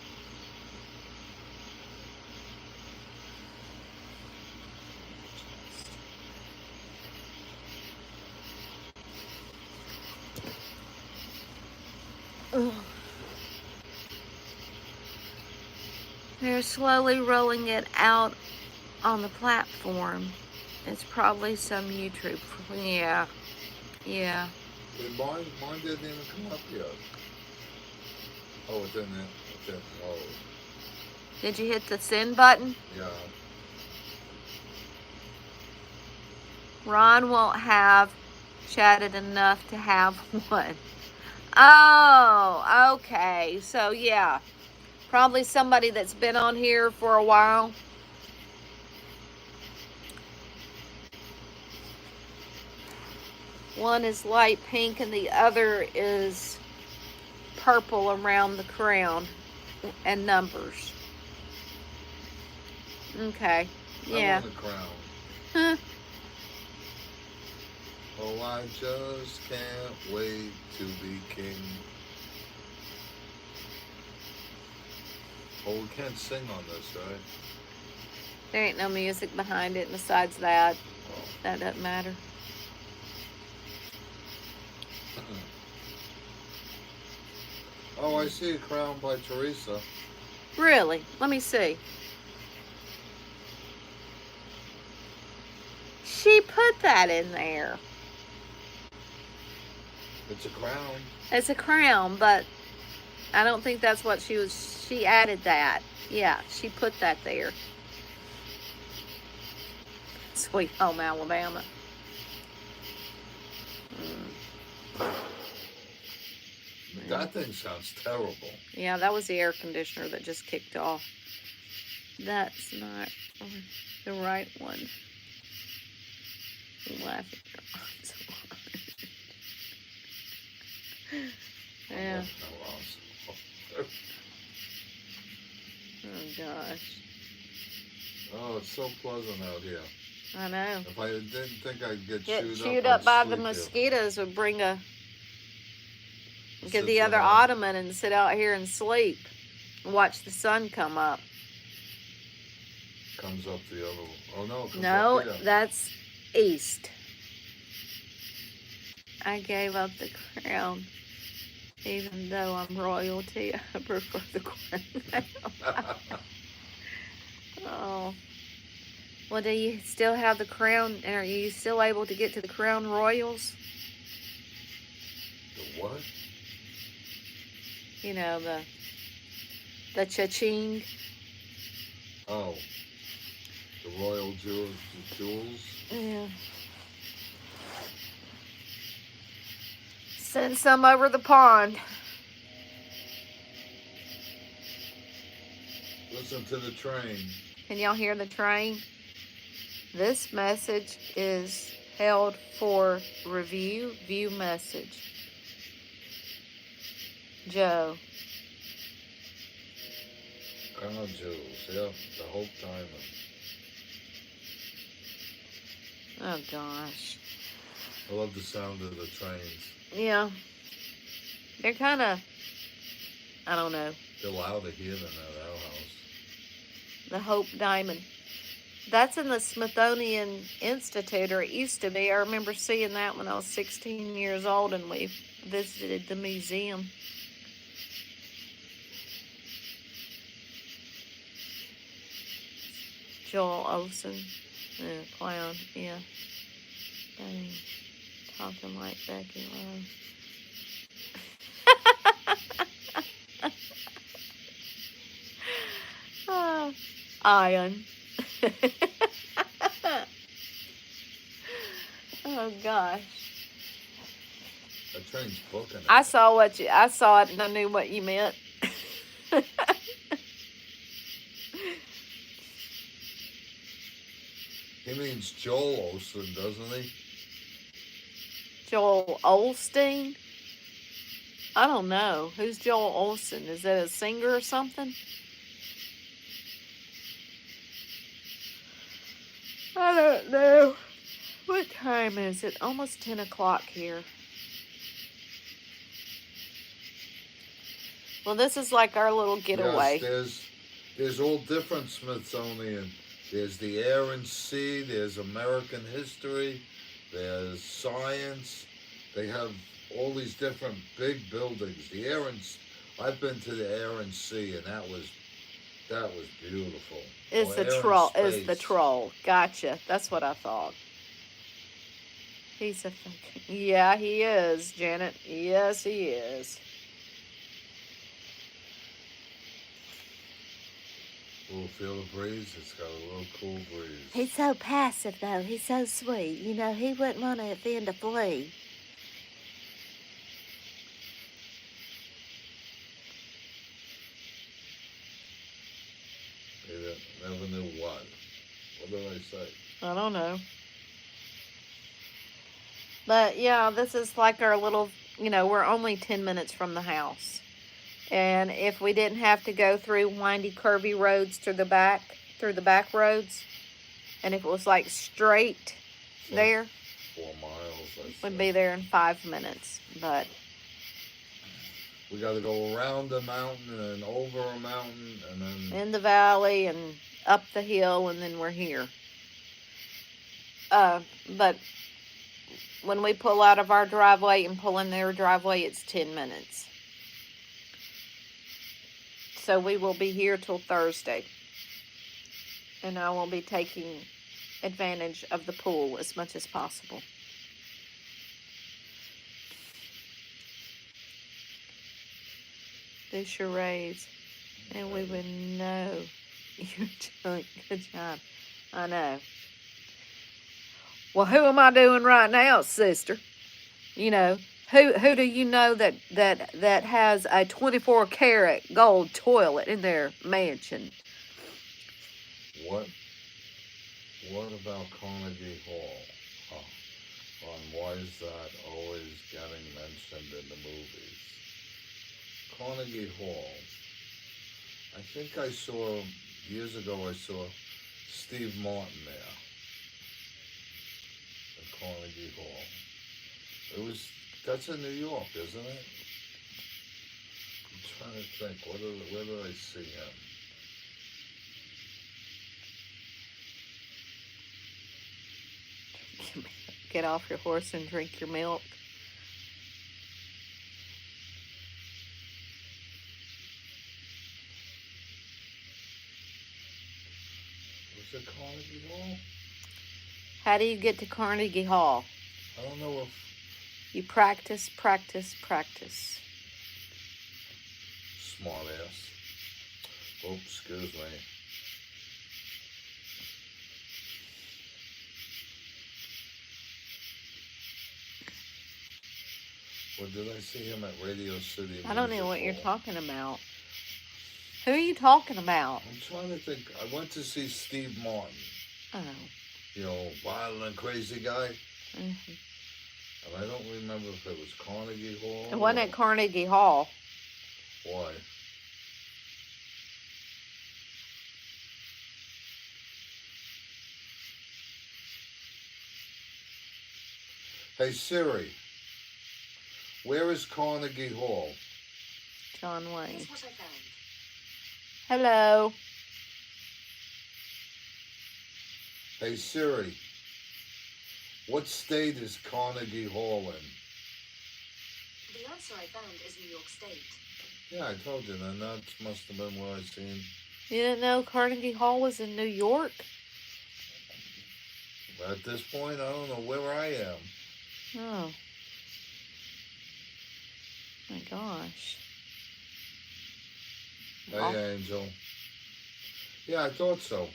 Ugh. They're slowly rolling it out on the platform. It's probably some YouTube. Yeah. Yeah. Mine didn't even come up yet. Oh, it didn't. Oh. Did you hit the send button? Yeah. Ron won't have chatted enough to have one. Oh, okay. So, yeah. Probably somebody that's been on here for a while. One is light pink and the other is purple around the crown and numbers. Okay. Yeah. I want the crown. Huh. Oh, I just can't wait to be king. Oh, we can't sing on this, right? There ain't no music behind it besides that. Oh. That doesn't matter. Oh, I see a crown by Teresa. Really? Let me see. She put that in there. It's a crown. It's a crown, but I don't think that's what she was. She added that. Yeah, she put that there. Sweet Home Alabama. That thing sounds terrible. Yeah, that was the air conditioner that just kicked off. That's not the right one. I'm laughing. Yeah. Oh gosh. Oh, it's so pleasant out here. I know. If I didn't think I'd get chewed up by the mosquitoes, would bring a get the other ottoman and sit out here and sleep and watch the sun come up. Comes up the other. Oh no. It comes no, up here. That's east. I gave up the crown. Even though I'm royalty, I prefer the crown. Oh. Well, do you still have the crown? Are you still able to get to the Crown Royals? The what? You know, The cha-ching. Oh, the royal jewels. Yeah. Send some over the pond. Listen to the train. Can y'all hear the train? This message is held for review. View message. Joe. Crown jewels, yep, the Hope Diamond. Oh gosh. I love the sound of the trains. Yeah. They're kind of, I don't know. They're louder here than at our house. The Hope Diamond. That's in the Smithsonian Institute, or it used to be. I remember seeing that when I was 16 years old and we visited the museum. Joel Olsen, yeah, clown, yeah. Dang, talking like Becky Love. Iron. Oh gosh. That train's booking it. I saw it and I knew what you meant. He means Joel Olsen, doesn't he? Joel Olstein? I don't know. Who's Joel Olsen? Is that a singer or something? I don't know. What time is it? Almost 10 o'clock here. Well, this is like our little getaway. Yes, there's all different Smithsonian. There's the air and sea, there's American history, there's science. They have all these different big buildings. The air and I've been to the air and sea, and that was beautiful. Is the troll? Is the troll? Gotcha. That's what I thought. He's a fucking, yeah, he is, Janet. Yes, he is. We'll feel the breeze. It's got a little cool breeze. He's so passive, though. He's so sweet. You know, he wouldn't want to offend a flea. They never knew what. What did I say? I don't know. But, yeah, this is like our little, you know, we're only 10 minutes from the house. And if we didn't have to go through windy, curvy roads through the back roads, and if it was like straight Like there, 4 miles. we'd be there in 5 minutes. But we got to go around a mountain and over a mountain and then in the valley and up the hill, and then we're here. But when we pull out of our driveway and pull in their driveway, it's 10 minutes. So we will be here till Thursday. And I will be taking advantage of the pool as much as possible. Do charades. And we would know. You're doing a good job. I know. Well, who am I doing right now, sister? You know, who do you know that has a 24-karat gold toilet in their mansion? What about Carnegie Hall? And why is that always getting mentioned in the movies? Carnegie Hall. I think I saw, years ago, I saw Steve Martin there at Carnegie Hall. That's in New York, isn't it? I'm trying to think, where did I see him? Get off your horse and drink your milk. Was it Carnegie Hall? How do you get to Carnegie Hall? I don't know if... You practice, practice, practice. Smart ass. Oops, excuse me. Or did I see him at Radio City? I don't know what you're Music Hall? talking about. Who are you talking about? I'm trying to think. I went to see Steve Martin. Oh. You know, wild and crazy guy. Mm-hmm. And I don't remember if it was Carnegie Hall. It wasn't at Carnegie Hall. Why? Hey Siri, where is Carnegie Hall? John Wayne. Here's what I found. Hello. Hey Siri, what state is Carnegie Hall in? The answer I found is New York State. Yeah, I told you, then that must have been where I seen. You didn't know Carnegie Hall was in New York? At this point, I don't know where I am. Oh. My gosh. Hey, Oh. Angel. Yeah, I thought so.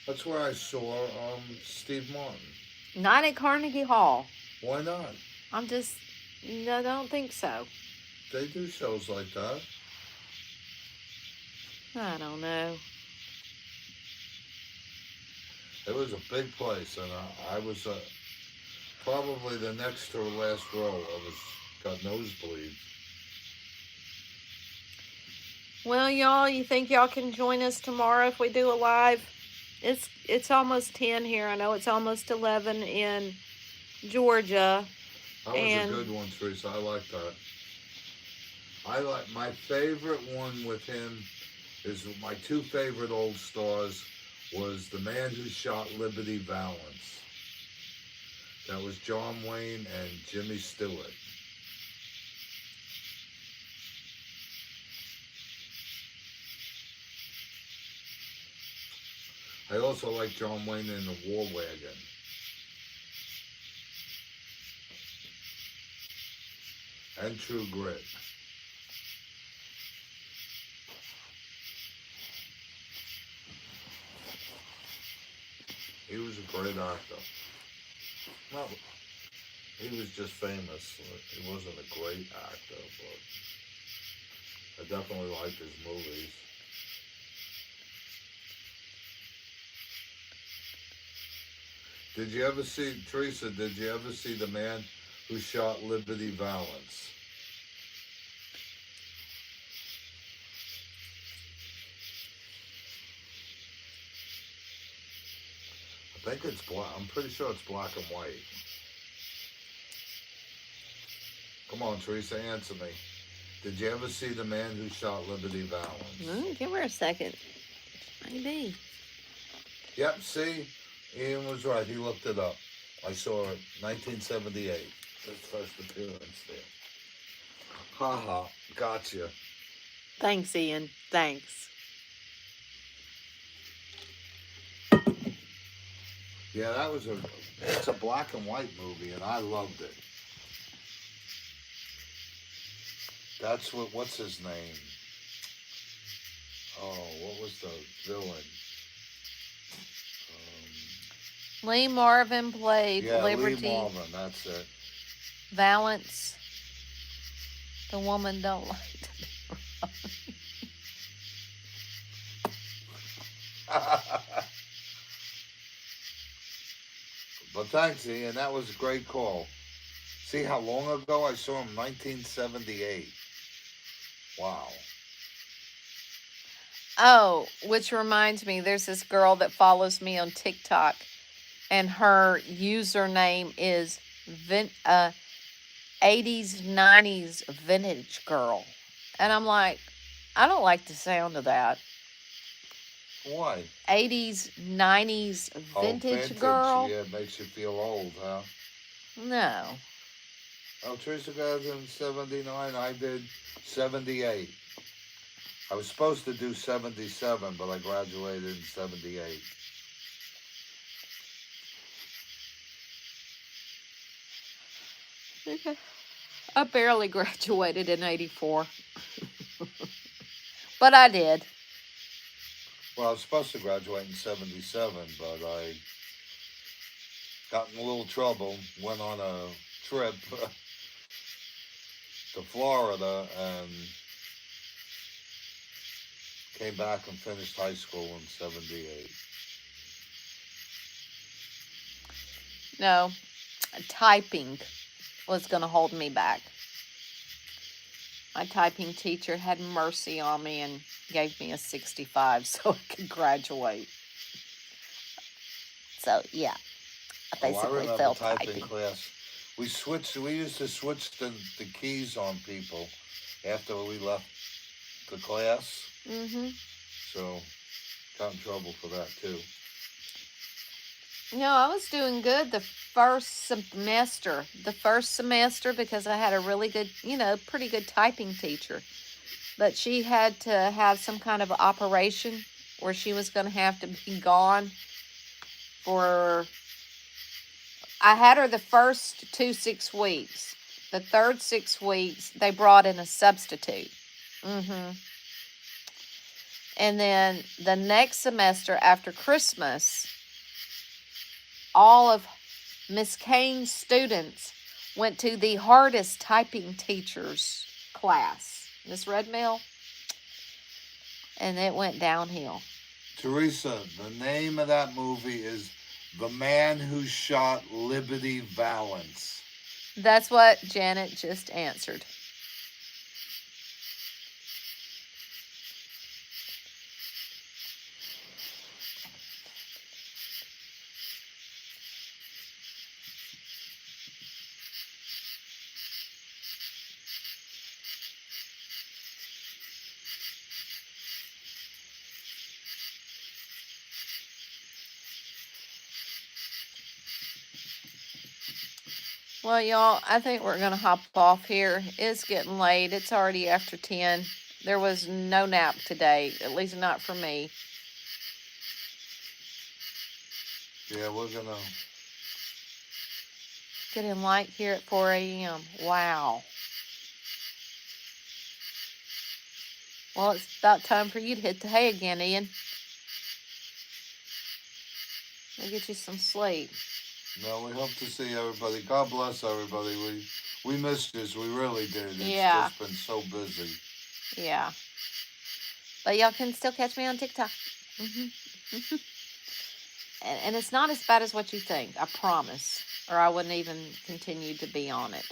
That's where I saw Steve Martin. Not at Carnegie Hall. Why not? I don't think so. They do shows like that. I don't know. It was a big place, and I was probably the next to last row. Got nosebleeds. Well, y'all, you think y'all can join us tomorrow if we do a live? It's almost 10 here. I know it's almost 11 in Georgia. That was a good one, Teresa. I like that. My favorite one with him is my two favorite old stars was The Man Who Shot Liberty Valance. That was John Wayne and Jimmy Stewart. I also like John Wayne in The War Wagon. And True Grit. He was a great actor. Well, he was just famous. He wasn't a great actor, but I definitely liked his movies. Did you ever see, Teresa, did you ever see The Man Who Shot Liberty Valance? I think it's black. I'm pretty sure it's black and white. Come on, Teresa, answer me. Did you ever see The Man Who Shot Liberty Valance? Give her a second. Maybe. Yep, see? Ian was right. He looked it up. I saw it, 1978. His first appearance there. Ha, gotcha. Thanks, Ian. Thanks. Yeah, it's a black and white movie, and I loved it. That's what's his name? Oh, what was the villain? Lee Marvin played Liberty. Lee Marvin, that's it. Valance. The woman don't like to be wrong. But thanks, Ian. That was a great call. See how long ago I saw him? 1978. Wow. Oh, which reminds me, there's this girl that follows me on TikTok, and her username is 80s, 90s vintage girl. And I'm like, I don't like the sound of that. Why? 80s, 90s vintage girl? Yeah, it makes you feel old, huh? No. Oh, Teresa got in 79. I did 78. I was supposed to do 77, but I graduated in 78. I barely graduated in 84. But I did. Well, I was supposed to graduate in 77, but I got in a little trouble, went on a trip to Florida, and came back and finished high school in 78. No, typing was going to hold me back. My typing teacher had mercy on me and gave me a 65 so I could graduate. So, yeah, I basically I remember failed typing typing. class. We used to switch the keys on people after we left the class. Mm-hmm. So, got in trouble for that too. No, I was doing good the first semester. Because I had a really good, pretty good typing teacher. But she had to have some kind of operation where she was going to have to be gone for... I had her the first 6 weeks. The third 6 weeks, they brought in a substitute. And then the next semester after Christmas, all of Miss Kane's students went to the hardest typing teacher's class, Miss Redmill, and it went downhill. Teresa, the name of that movie is The Man Who Shot Liberty Valance. That's what Janet just answered. Well, y'all, I think we're going to hop off here. It's getting late. It's already after 10. There was no nap today, at least not for me. Yeah, we're going to... Getting light here at 4 a.m. Wow. Well, it's about time for you to hit the hay again, Ian. We'll get you some sleep. No, we hope to see everybody. God bless everybody. We missed this. We really did. It's just been so busy. Yeah. But y'all can still catch me on TikTok. And it's not as bad as what you think. I promise. Or I wouldn't even continue to be on it.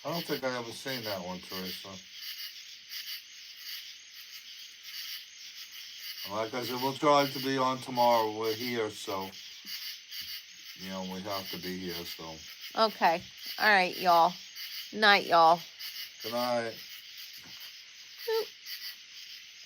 I don't think I ever seen that one, Teresa. Like I said, we'll try to be on tomorrow. We're here, so, we have to be here, so. Okay. All right, y'all. Night, y'all. Good night. Boop.